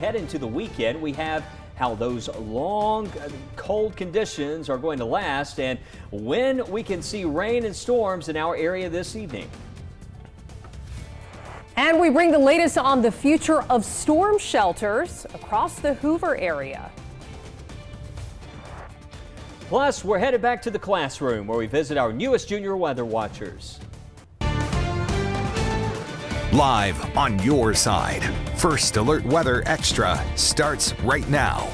Head into the weekend, we have how those long, cold conditions are going to last and when we can see rain and storms in our area this evening. And we bring the latest on the future of storm shelters across the Hoover area. Plus, we're headed back to the classroom where we visit our newest junior weather watchers. Live on your side. First Alert Weather Extra starts right now.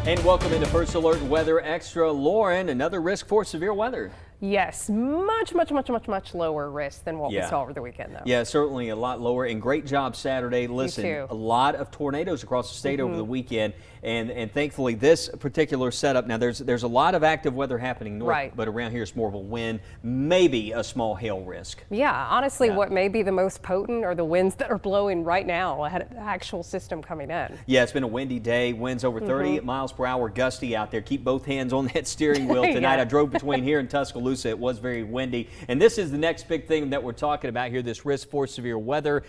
And welcome into First Alert Weather Extra. Lauren, another risk for severe weather. Yes, much lower risk than what we saw over the weekend, though. Yeah, certainly a lot lower. And great job Saturday. Listen, too. A lot of tornadoes across the state over the weekend. And thankfully, this particular setup, now there's a lot of active weather happening north, but around here it's more of a wind, maybe a small hail risk. Yeah, honestly, what may be the most potent are the winds that are blowing right now. I had an actual system coming in. Yeah, it's been a windy day. Winds over 30 miles per hour, gusty out there. Keep both hands on that steering wheel tonight. I drove between here and Tuscaloosa. It was very windy. And this is the next big thing that we're talking about here, this risk for severe weather.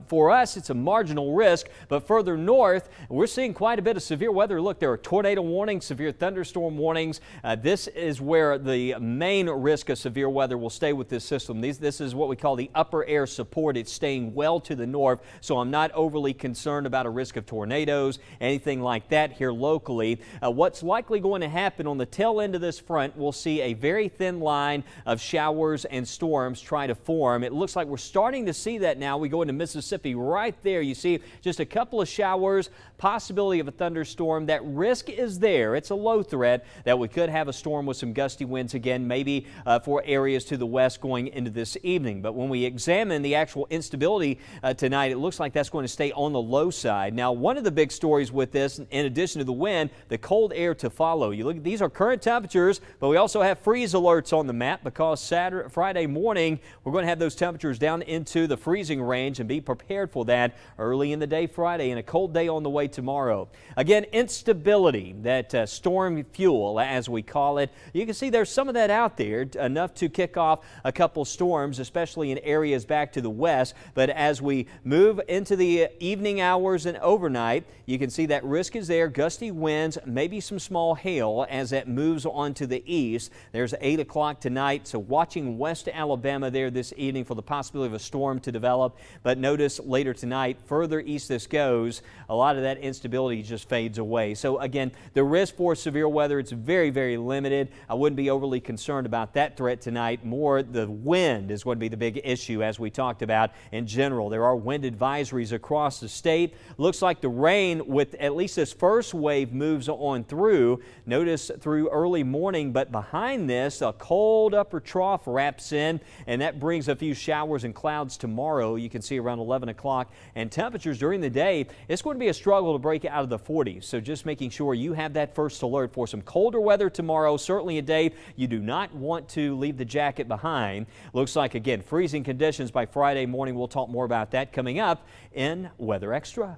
For us, it's a marginal risk, but further north, we're seeing quite a bit of severe weather. Look, there are tornado warnings, severe thunderstorm warnings. This is where the main risk of severe weather will stay with this system. This is what we call the upper air support. It's staying well to the north, so I'm not overly concerned about a risk of tornadoes, anything like that here locally. What's likely going to happen on the tail end of this front, we'll see a very thin line of showers and storms try to form. It looks like we're starting to see that now. We go into Mississippi right there. You see just a couple of showers, possibility of a thunderstorm. That risk is there. It's a low threat that we could have a storm with some gusty winds again, maybe for areas to the west going into this evening. But when we examine the actual instability tonight, it looks like that's going to stay on the low side. Now, one of the big stories with this, in addition to the wind, the cold air to follow. You look, these are current temperatures, but we also have freeze alerts on the map because Friday morning, we're going to have those temperatures down into the freezing range and be prepared for that early in the day Friday and a cold day on the way tomorrow. Again, instability, that storm fuel, as we call it. You can see there's some of that out there, enough to kick off a couple storms, especially in areas back to the west. But as we move into the evening hours and overnight, you can see that risk is there. Gusty winds, maybe some small hail as that moves on to the east. There's 8 o'clock tonight, so watching west Alabama there this evening for the possibility of a storm to develop. But notice later tonight, further east this goes, a lot of that instability just fades away. So again, the risk for severe weather, it's very limited. I wouldn't be overly concerned about that threat tonight. More the wind is going to be the big issue, as we talked about in general. There are wind advisories across the state. Looks like the rain, with at least this first wave, moves on through. Notice through early morning, but behind this, a cold upper trough wraps in, and that brings a few showers and clouds tomorrow. You can see around 11 o'clock, and temperatures during the day, it's going to be a struggle to break out of the 40s. So just making sure you have that first alert for some colder weather tomorrow. Certainly a day you do not want to leave the jacket behind. Looks like, again, freezing conditions by Friday morning. We'll talk more about that coming up in Weather Extra.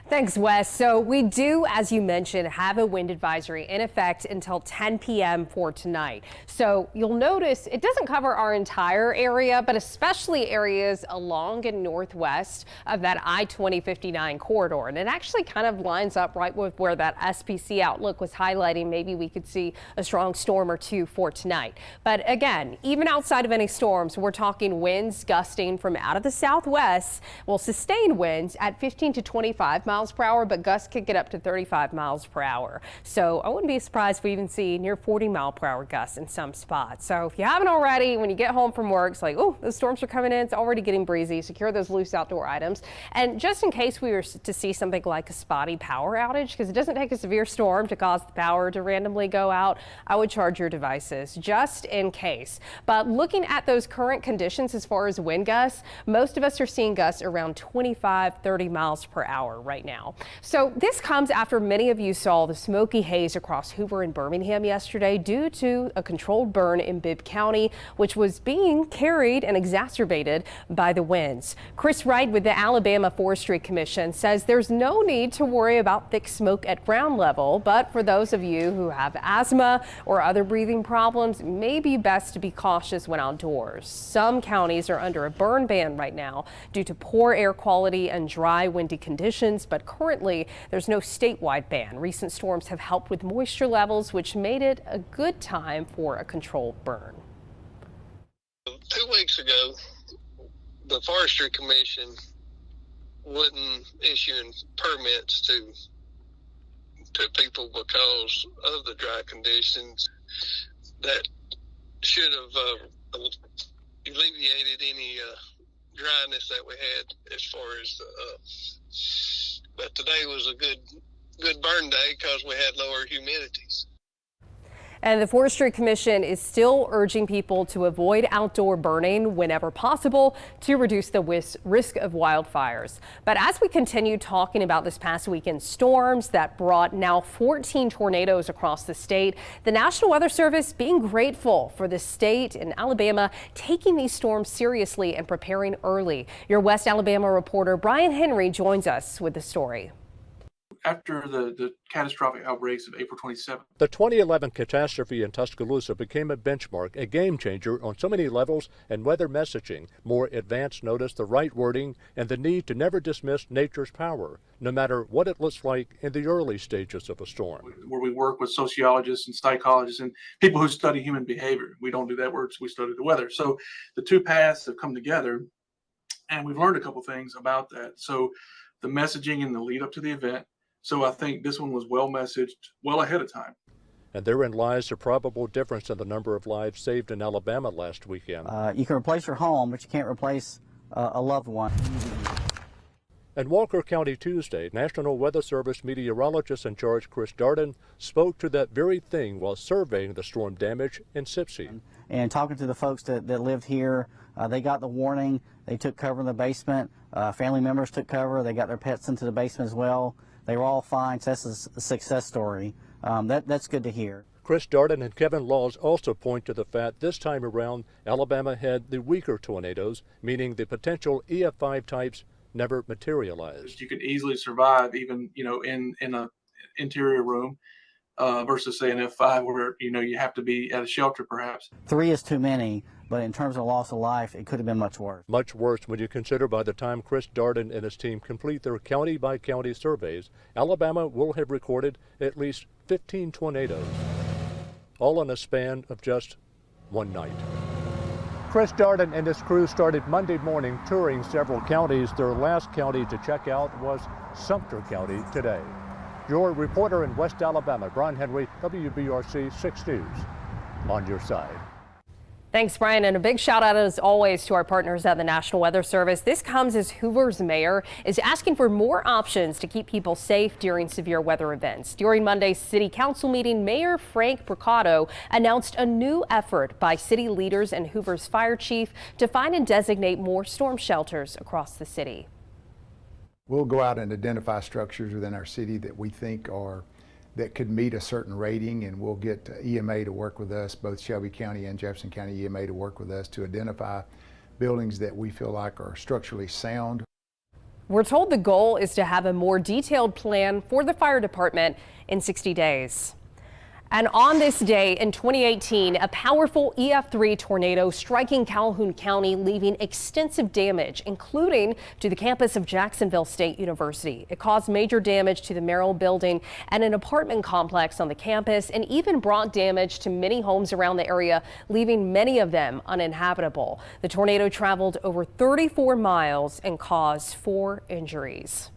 Thanks, Wes. So we do, as you mentioned, have a wind advisory in effect until 10 p.m. for tonight. So you'll notice it doesn't cover our entire area, but especially areas along and northwest of that I-2059 corridor. And it actually kind of lines up right with where that SPC outlook was highlighting. Maybe we could see a strong storm or two for tonight. But again, even outside of any storms, we're talking winds gusting from out of the southwest. Will sustain winds at 15 to 25 miles per hour, but gusts could get up to 35 miles per hour. So I wouldn't be surprised if we even see near 40 mile per hour gusts in some spots. So if you haven't already, when you get home from work, it's like, oh, those storms are coming in. It's already getting breezy. Secure those loose outdoor items. And just in case we were to see something like a spotty power outage, because it doesn't take a severe storm to cause the power to randomly go out, I would charge your devices just in case. But looking at those current conditions as far as wind gusts, most of us are seeing gusts around 25, 30 miles per hour. power right now. So this comes after many of you saw the smoky haze across Hoover and Birmingham yesterday due to a controlled burn in Bibb County, which was being carried and exacerbated by the winds. Chris Wright with the Alabama Forestry Commission says there's no need to worry about thick smoke at ground level, but for those of you who have asthma or other breathing problems, it may be best to be cautious when outdoors. Some counties are under a burn ban right now due to poor air quality and dry, windy conditions, but currently there's no statewide ban. Recent storms have helped with moisture levels, which made it a good time for a controlled burn. 2 weeks ago, the Forestry Commission wasn't issuing permits to people because of the dry conditions. That should have alleviated any dryness that we had as far as but today was a good burn day because we had lower humidities. And the Forestry Commission is still urging people to avoid outdoor burning whenever possible to reduce the risk of wildfires. But as we continue talking about this past weekend's storms that brought now 14 tornadoes across the state, the National Weather Service being grateful for the state and Alabama taking these storms seriously and preparing early. Your West Alabama reporter Brian Henry joins us with the story. After the catastrophic outbreaks of April 27th. The 2011 catastrophe in Tuscaloosa became a benchmark, a game changer on so many levels and weather messaging. More advanced notice, the right wording, and the need to never dismiss nature's power, no matter what it looks like in the early stages of a storm. Where we work with sociologists and psychologists and people who study human behavior. We don't do that work, we study the weather. So the two paths have come together, and we've learned a couple things about that. So the messaging and the lead up to the event. So I think this one was well messaged, well ahead of time. And therein lies the probable difference in the number of lives saved in Alabama last weekend. You can replace your home, but you can't replace a loved one. In Walker County Tuesday, National Weather Service meteorologist in charge Chris Darden spoke to that very thing while surveying the storm damage in Sipsey. And talking to the folks that lived here, they got the warning. They took cover in the basement. Family members took cover. They got their pets into the basement as well. They were all fine, so that's a success story. That's good to hear. Chris Darden and Kevin Laws also point to the fact this time around Alabama had the weaker tornadoes, meaning the potential EF5 types never materialized. You could easily survive even, in an interior room versus say an F5 where, you have to be at a shelter perhaps. 3 is too many, but in terms of loss of life, it could have been much worse. Much worse when you consider by the time Chris Darden and his team complete their county-by-county surveys, Alabama will have recorded at least 15 tornadoes, all in a span of just one night. Chris Darden and his crew started Monday morning touring several counties. Their last county to check out was Sumter County today. Your reporter in West Alabama, Brian Henry, WBRC 6 News, on your side. Thanks, Brian, and a big shout out as always to our partners at the National Weather Service. This comes as Hoover's mayor is asking for more options to keep people safe during severe weather events. During Monday's city council meeting, Mayor Frank Bricado announced a new effort by city leaders and Hoover's fire chief to find and designate more storm shelters across the city. We'll go out and identify structures within our city that we think that could meet a certain rating, and we'll get EMA to work with us, both Shelby County and Jefferson County EMA to work with us to identify buildings that we feel like are structurally sound. We're told the goal is to have a more detailed plan for the fire department in 60 days. And on this day in 2018, a powerful EF3 tornado striking Calhoun County, leaving extensive damage, including to the campus of Jacksonville State University. It caused major damage to the Merrill building and an apartment complex on the campus, and even brought damage to many homes around the area, leaving many of them uninhabitable. The tornado traveled over 34 miles and caused 4 injuries.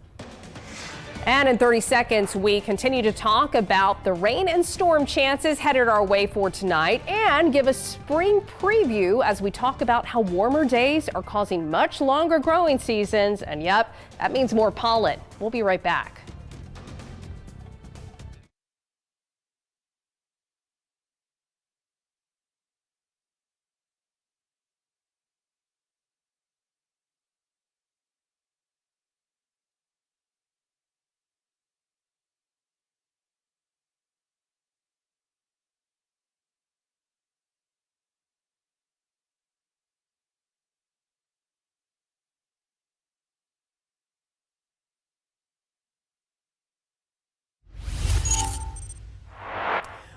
And in 30 seconds, we continue to talk about the rain and storm chances headed our way for tonight and give a spring preview as we talk about how warmer days are causing much longer growing seasons. And yep, that means more pollen. We'll be right back.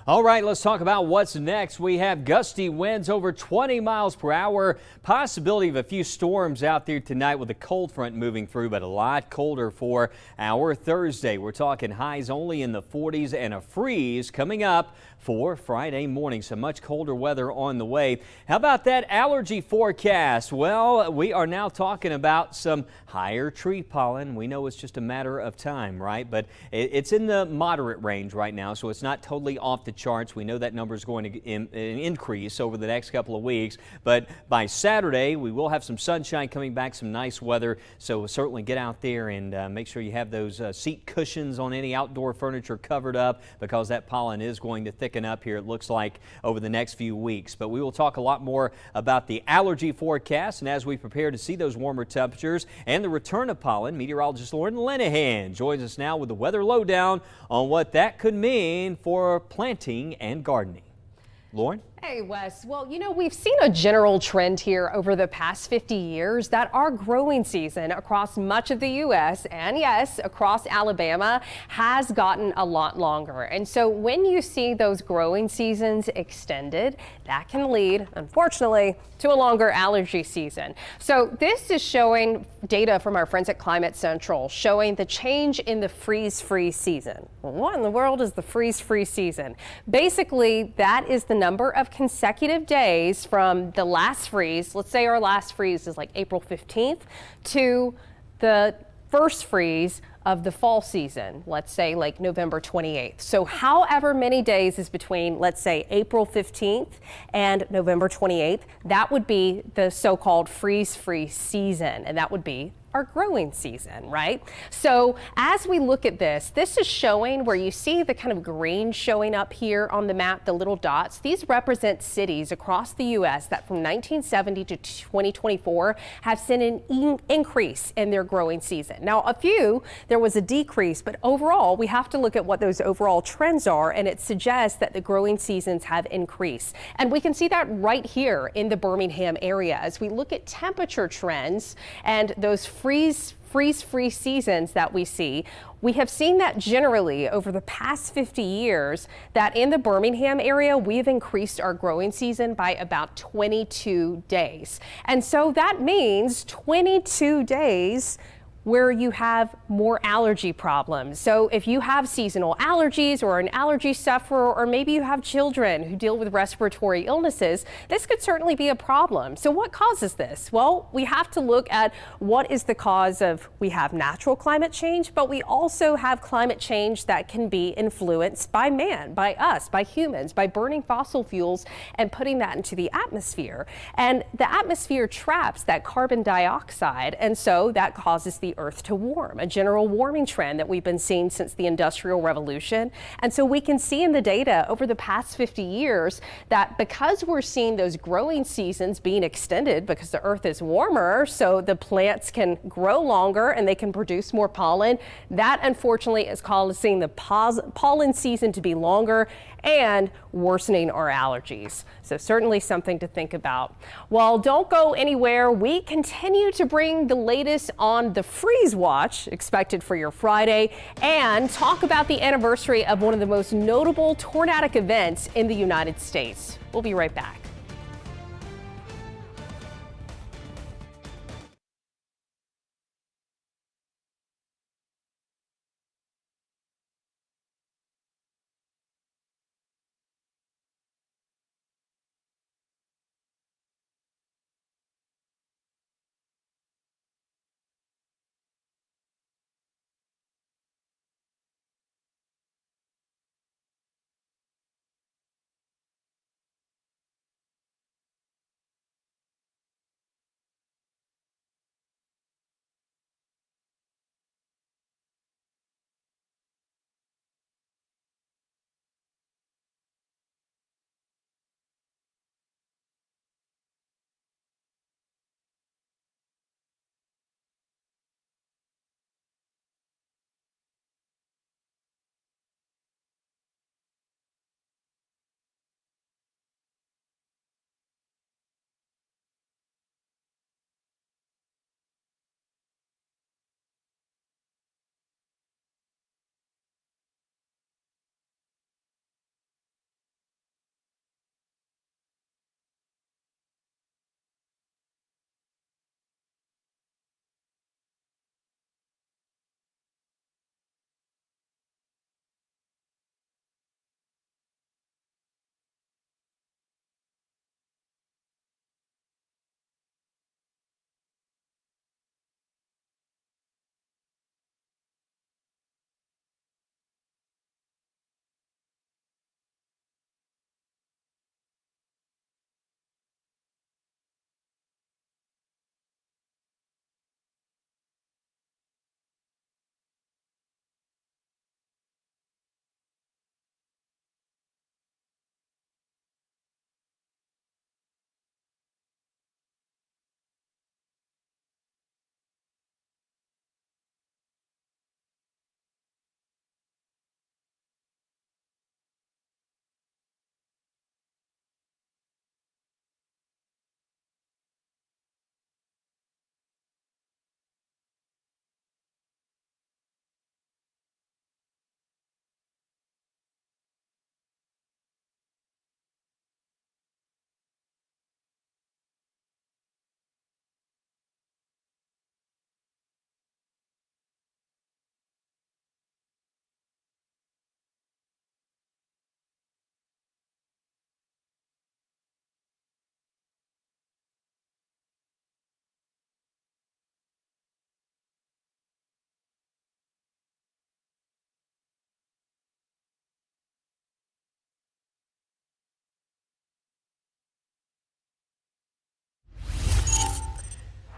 All right, let's talk about what's next. We have gusty winds over 20 miles per hour. Possibility of a few storms out there tonight with a cold front moving through, but a lot colder for our Thursday. We're talking highs only in the 40s and a freeze coming up for Friday morning. So much colder weather on the way. How about that allergy forecast? Well, we are now talking about some higher tree pollen. We know it's just a matter of time, right? But it's in the moderate range right now, so it's not totally off the charts. We know that number is going to increase over the next couple of weeks, but by Saturday we will have some sunshine coming back, some nice weather, so certainly get out there and make sure you have those seat cushions on any outdoor furniture covered up, because that pollen is going to thicken up here, it looks like, over the next few weeks. But we will talk a lot more about the allergy forecast, and as we prepare to see those warmer temperatures and the return of pollen, meteorologist Lauren Linehan joins us now with the weather lowdown on what that could mean for planting and gardening. Lauren? Hey, Wes. Well, you know, we've seen a general trend here over the past 50 years that our growing season across much of the U.S. and yes, across Alabama has gotten a lot longer. And so when you see those growing seasons extended, that can lead, unfortunately, to a longer allergy season. So this is showing data from our friends at Climate Central showing the change in the freeze-free season. Well, what in the world is the freeze-free season? Basically, that is the number of consecutive days from the last freeze. Let's say our last freeze is like April 15th to the first freeze of the fall season, let's say like November 28th. So however many days is between, let's say, April 15th and November 28th, that would be the so-called freeze-free season, and that would be our growing season, right? So as we look at this is showing where you see the kind of green showing up here on the map, the little dots. These represent cities across the U.S. that from 1970 to 2024 have seen an increase in their growing season. Now, a few, there was a decrease, but overall, we have to look at what those overall trends are, and it suggests that the growing seasons have increased. And we can see that right here in the Birmingham area as we look at temperature trends and those freeze-free seasons that we see. We have seen that generally over the past 50 years that in the Birmingham area, we've increased our growing season by about 22 days. And so that means 22 days where you have more allergy problems. So if you have seasonal allergies or an allergy sufferer, or maybe you have children who deal with respiratory illnesses, this could certainly be a problem. So what causes this? Well, we have to look at what is the cause of, we have natural climate change, but we also have climate change that can be influenced by man, by us, by humans, by burning fossil fuels and putting that into the atmosphere. And the atmosphere traps that carbon dioxide, and so that causes the Earth to warm, a general warming trend that we've been seeing since the Industrial Revolution. And so we can see in the data over the past 50 years that because we're seeing those growing seasons being extended because the Earth is warmer, so the plants can grow longer and they can produce more pollen, that unfortunately is causing the pollen season to be longer and worsening our allergies. So certainly something to think about. Well, don't go anywhere. We continue to bring the latest on the freeze watch expected for your Friday and talk about the anniversary of one of the most notable tornadic events in the United States. We'll be right back.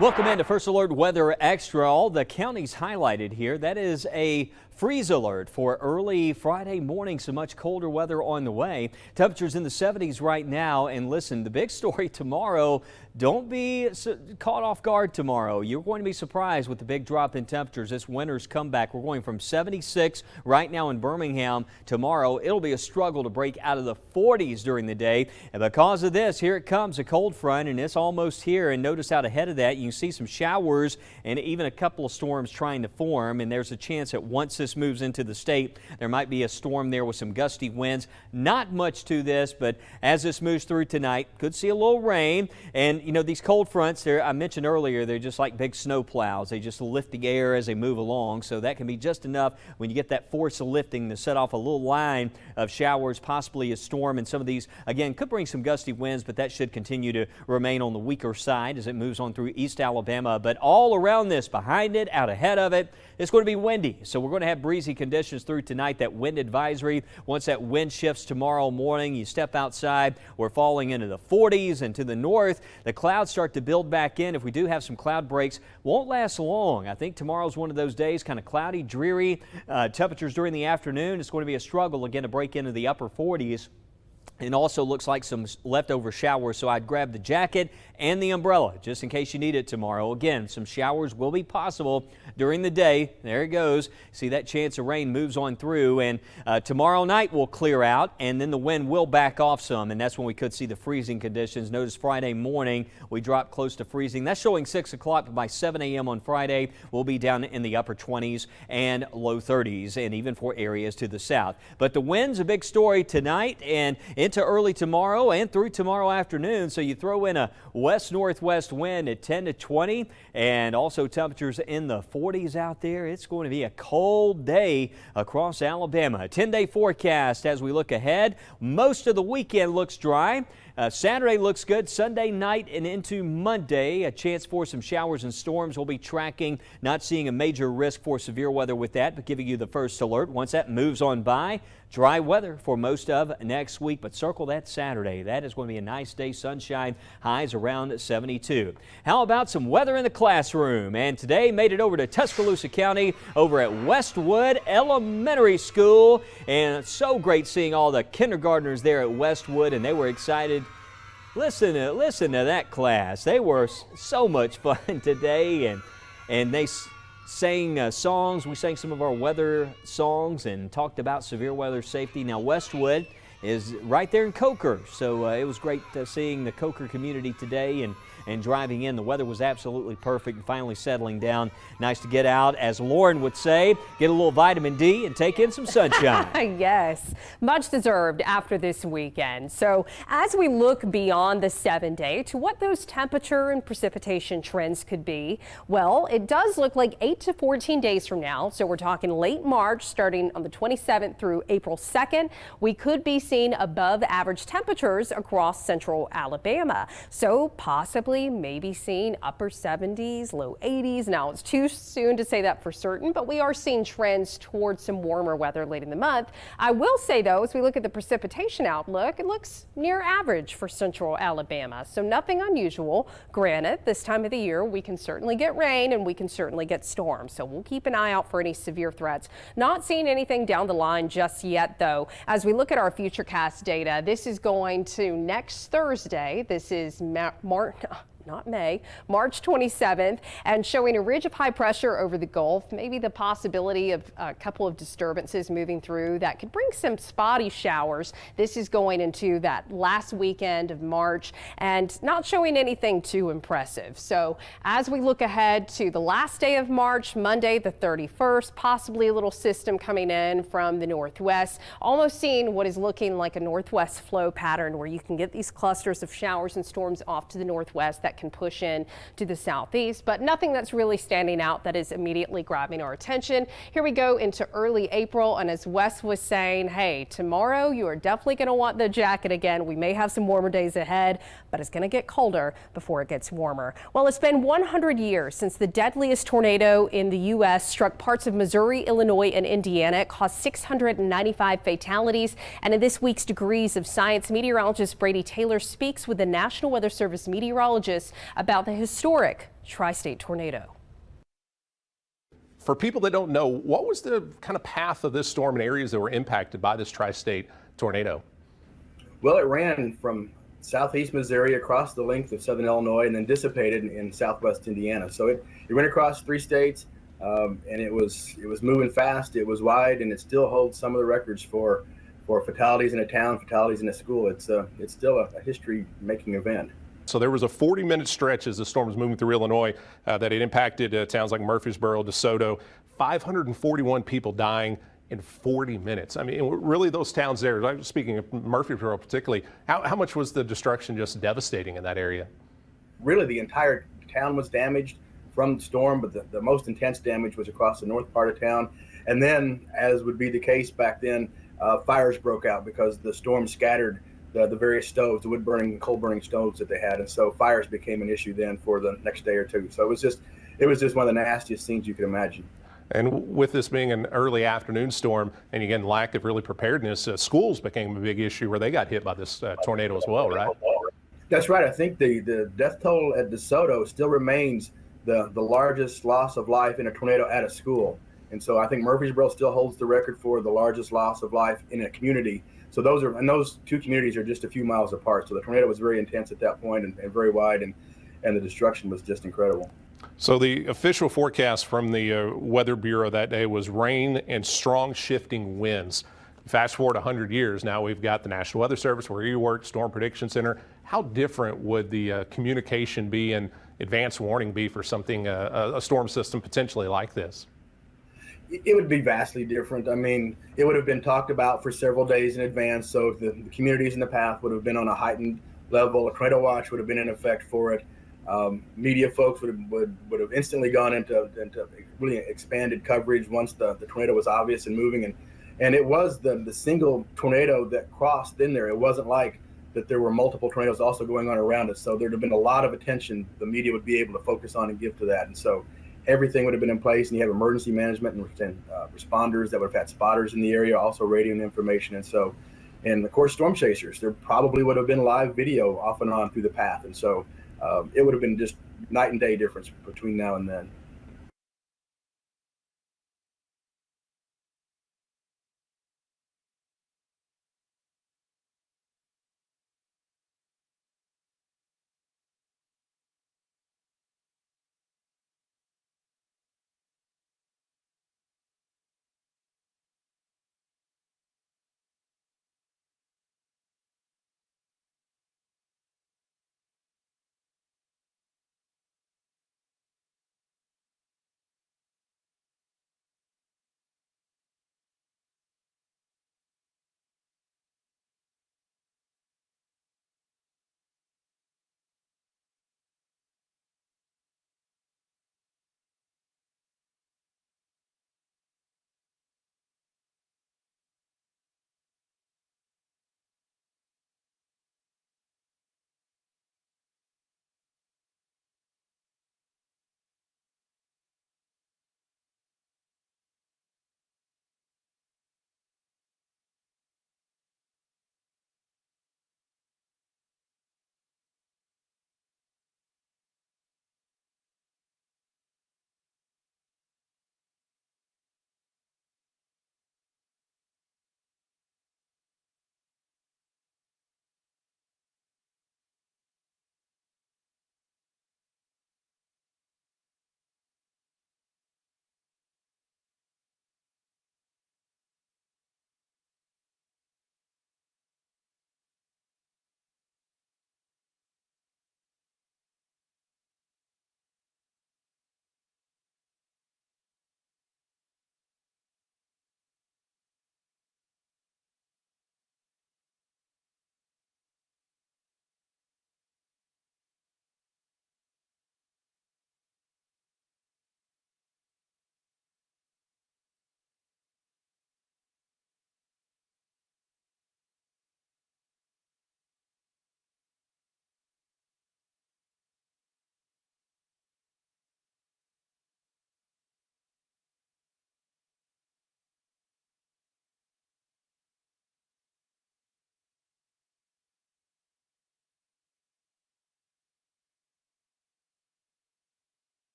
Welcome into First Alert Weather Extra. All the counties highlighted here. That is a freeze alert for early Friday morning. So much colder weather on the way. Temperatures in the 70s right now. And listen, the big story tomorrow, don't be caught off guard tomorrow. You're going to be surprised with the big drop in temperatures. This winter's comeback. We're going from 76 right now in Birmingham. Tomorrow, it'll be a struggle to break out of the 40s during the day. And because of this, here it comes, a cold front, and it's almost here. And notice out ahead of that, you can see some showers and even a couple of storms trying to form. And there's a chance that once this moves into the state, there might be a storm there with some gusty winds. Not much to this, but as this moves through tonight, could see a little rain. And you know, these cold fronts, I mentioned earlier, they're just like big snow plows. They just lift the air as they move along. So that can be just enough when you get that force of lifting to set off a little line of showers, possibly a storm. And some of these, again, could bring some gusty winds, but that should continue to remain on the weaker side as it moves on through East Alabama. But all around this, behind it, out ahead of it, it's going to be windy. So we're going to have breezy conditions through tonight. That wind advisory, once that wind shifts tomorrow morning, you step outside, we're falling into the 40s, and to the north, the clouds start to build back in. If we do have some cloud breaks, won't last long. I think tomorrow's one of those days, kind of cloudy, dreary. Temperatures during the afternoon, it's going to be a struggle again to break into the upper 40s. It also looks like some leftover showers, so I'd grab the jacket and the umbrella just in case you need it tomorrow. Again, some showers will be possible during the day. There it goes. See, that chance of rain moves on through, and tomorrow night will clear out, and then the wind will back off some, and that's when we could see the freezing conditions. Notice Friday morning we dropped close to freezing. That's showing 6 o'clock, but by 7 a.m. on Friday we'll be down in the upper 20s and low 30s, and even for areas to the south. But the wind's a big story tonight and into early tomorrow and through tomorrow afternoon. So you throw in a west-northwest wind at 10 to 20 and also temperatures in the 40s out there. It's going to be a cold day across Alabama. A 10-day forecast as we look ahead. Most of the weekend looks dry. Saturday looks good. Sunday night and into Monday, a chance for some showers and storms. We'll be tracking, not seeing a major risk for severe weather with that, but giving you the first alert. Once that moves on by, dry weather for most of next week, but circle that Saturday. That is going to be a nice day, sunshine, highs around 72. How about some weather in the classroom? And today made it over to Tuscaloosa County over at Westwood Elementary School. And it's so great seeing all the kindergartners there at Westwood, and they were excited. Listen to that class. They were so much fun today, and they sang songs. We sang some of our weather songs and talked about severe weather safety. Now Westwood is right there in Coker, so it was great seeing the Coker community today and driving in. The weather was absolutely perfect and finally settling down. Nice to get out, as Lauren would say, get a little vitamin D and take in some sunshine. Yes, much deserved after this weekend. So as we look beyond the 7-day to what those temperature and precipitation trends could be, well, it does look like 8 to 14 days from now. So we're talking late March, starting on the 27th through April 2nd, we could be seeing above average temperatures across central Alabama. So possibly maybe seeing upper 70s, low 80s. Now it's too soon to say that for certain, but we are seeing trends towards some warmer weather late in the month. I will say though, as we look at the precipitation outlook, it looks near average for central Alabama. So nothing unusual. Granted, this time of the year we can certainly get rain and we can certainly get storms. So we'll keep an eye out for any severe threats. Not seeing anything down the line just yet though. As we look at our futurecast data, this is going to next Thursday. This is March 27th, and showing a ridge of high pressure over the Gulf, maybe the possibility of a couple of disturbances moving through that could bring some spotty showers. This is going into that last weekend of March and not showing anything too impressive. So as we look ahead to the last day of March, Monday the 31st, possibly a little system coming in from the northwest, almost seeing what is looking like a northwest flow pattern where you can get these clusters of showers and storms off to the northwest that can push in to the southeast, but nothing that's really standing out that is immediately grabbing our attention. Here we go into early April, and as Wes was saying, hey, tomorrow you are definitely going to want the jacket again. We may have some warmer days ahead, but it's going to get colder before it gets warmer. Well, it's been 100 years since the deadliest tornado in the U.S. struck parts of Missouri, Illinois, and Indiana. It caused 695 fatalities, and in this week's Degrees of Science, meteorologist Brady Taylor speaks with the National Weather Service meteorologist about the historic tri-state tornado. For people that don't know, what was the kind of path of this storm in areas that were impacted by this tri-state tornado? Well, it ran from southeast Missouri across the length of southern Illinois and then dissipated in southwest Indiana. So it went across 3 states, and it was moving fast. It was wide, and it still holds some of the records for fatalities in a town, fatalities in a school. It's still a history-making event. So there was a 40-minute stretch as the storm was moving through Illinois that it impacted towns like Murfreesboro, DeSoto, 541 people dying in 40 minutes. I mean, really those towns there, speaking of Murfreesboro particularly, how much was the destruction just devastating in that area? Really, the entire town was damaged from the storm, but the most intense damage was across the north part of town. And then, as would be the case back then, fires broke out because the storm scattered the various stoves, the wood-burning, coal-burning stoves that they had, and so fires became an issue then for the next day or two. So it was just one of the nastiest scenes you could imagine. And with this being an early afternoon storm, and again, lack of really preparedness, schools became a big issue where they got hit by this tornado as well, right? That's right. I think the death toll at DeSoto still remains the largest loss of life in a tornado at a school. And so I think Murfreesboro still holds the record for the largest loss of life in a community. So those 2 communities are just a few miles apart. So the tornado was very intense at that point and very wide, and the destruction was just incredible. So the official forecast from the Weather Bureau that day was rain and strong shifting winds. Fast forward 100 years, now we've got the National Weather Service, where you work, Storm Prediction Center. How different would the communication be and advance warning be for something, a storm system potentially like this? It would be vastly different. I mean, it would have been talked about for several days in advance. So the communities in the path would have been on a heightened level. A tornado watch would have been in effect for it. Media folks would have instantly gone into really expanded coverage once the tornado was obvious and moving. And it was the single tornado that crossed in there. It wasn't like that there were multiple tornadoes also going on around us. So there'd have been a lot of attention the media would be able to focus on and give to that. And so everything would have been in place, and you have emergency management and responders that would have had spotters in the area, also radioing information. And of course, storm chasers. There probably would have been live video off and on through the path. And so it would have been just night and day difference between now and then.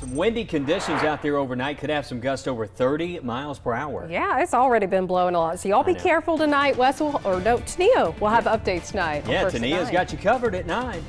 Some windy conditions out there overnight. Could have some gusts over 30 miles per hour. Yeah, it's already been blowing a lot. So y'all be careful tonight. Wes will, or no, Tania will have updates tonight. Yeah, Tania's got you covered at 9.